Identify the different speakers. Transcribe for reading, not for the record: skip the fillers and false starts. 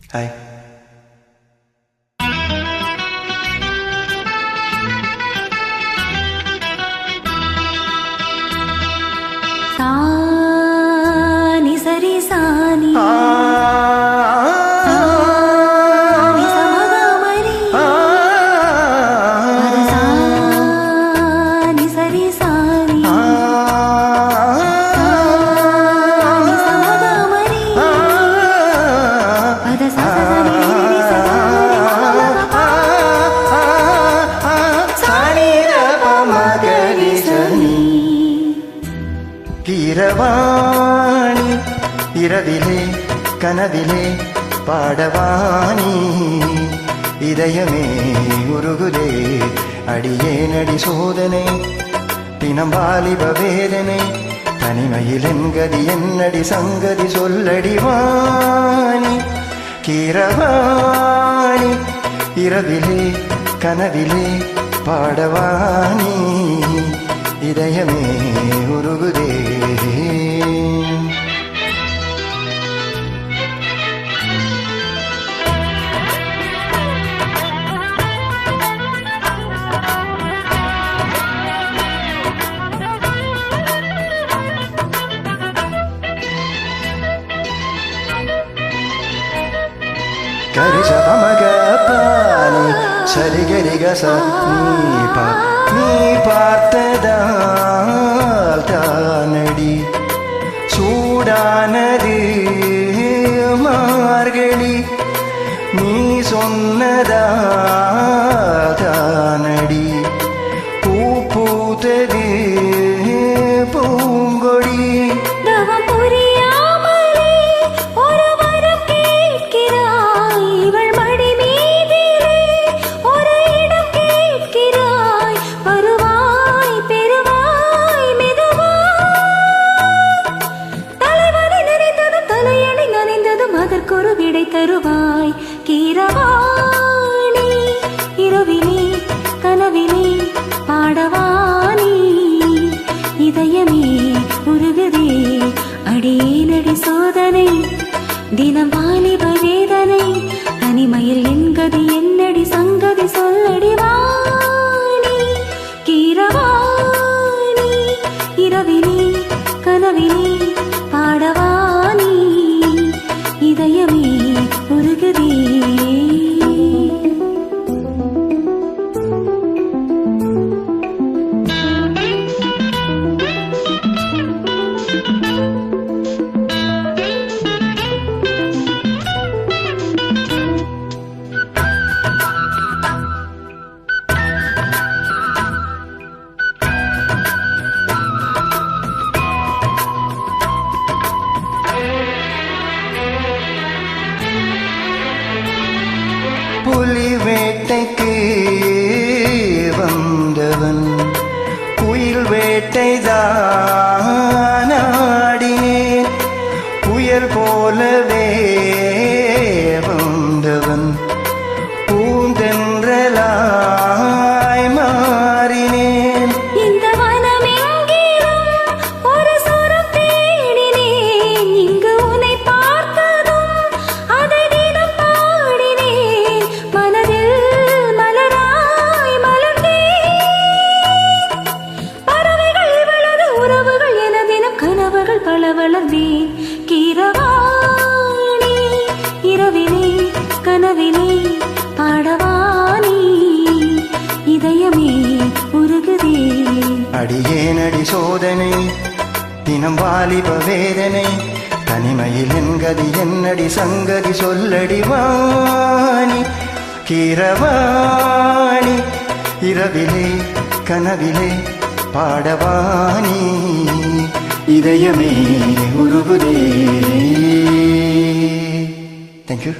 Speaker 1: Hi.
Speaker 2: சானி சரி சானி
Speaker 1: கீரவாணி இரவிலே கனவிலே பாடவாணி இதயமே உருகுதே அடியேனடி சோதனை தினம் வாலிப வேதனை தனிமையில் என்கதி என்னடி சங்கதி சொல்லடி வாணி கீரவாணி இரவிலே கனவிலே பாடவாணி இதயமே உருகுதே. கரிசபமக பானி சரிகரிகச நீ பார்த்ததால் தானடி சூடானது மார்கழி நீ சொன்னதால் தானடி பூ பூத்தது பூங்கொடி
Speaker 2: அதற்கொரு விடை தருவாய் கீரவாணி இரவிலே கனவிலே பாடவாணி இதயமே உருகுதே அடியேனடி சோதனை தினம் வாலிப வேதனை தனிமையில் என்கதி என்னடி சங்கதி சொல்லடி வாணி கீரவாணி இரவிலே கனவிலே பாடவாணி இதயமே உருகுதே.
Speaker 1: புலி வேட்டைக்கு வந்தவன் குயில் வேட்டைதான் ஆடினேன் புயல் போலவே வந்தவன் பூந்தென்றலாய் மாறினேன்.
Speaker 2: இந்த வனமெங்கிலும் ஒரு சுரம் தேடினேன் இங்கு உன்னை பார்த்ததும் அதை தினம் பாடினேன் மனதில் மலராய் மலர்ந்தேன் பறவைகள் வளர உறவுகள் என தினம் கனவுகள் பல வளர்ந்தேன் கீரவாணி இரவிலே கனவிலே பாடவாணி இதயமே உருகுதே
Speaker 1: அடியேனடி சோதனை தினம் வாலிப வேதனை தனிமையில் என்கதி என்னடி சங்கதி சொல்லடி வாணி கீரவாணி இரவிலே கனவிலே பாடவாணி இதயமே உருகுதே. தேங்க்யூ.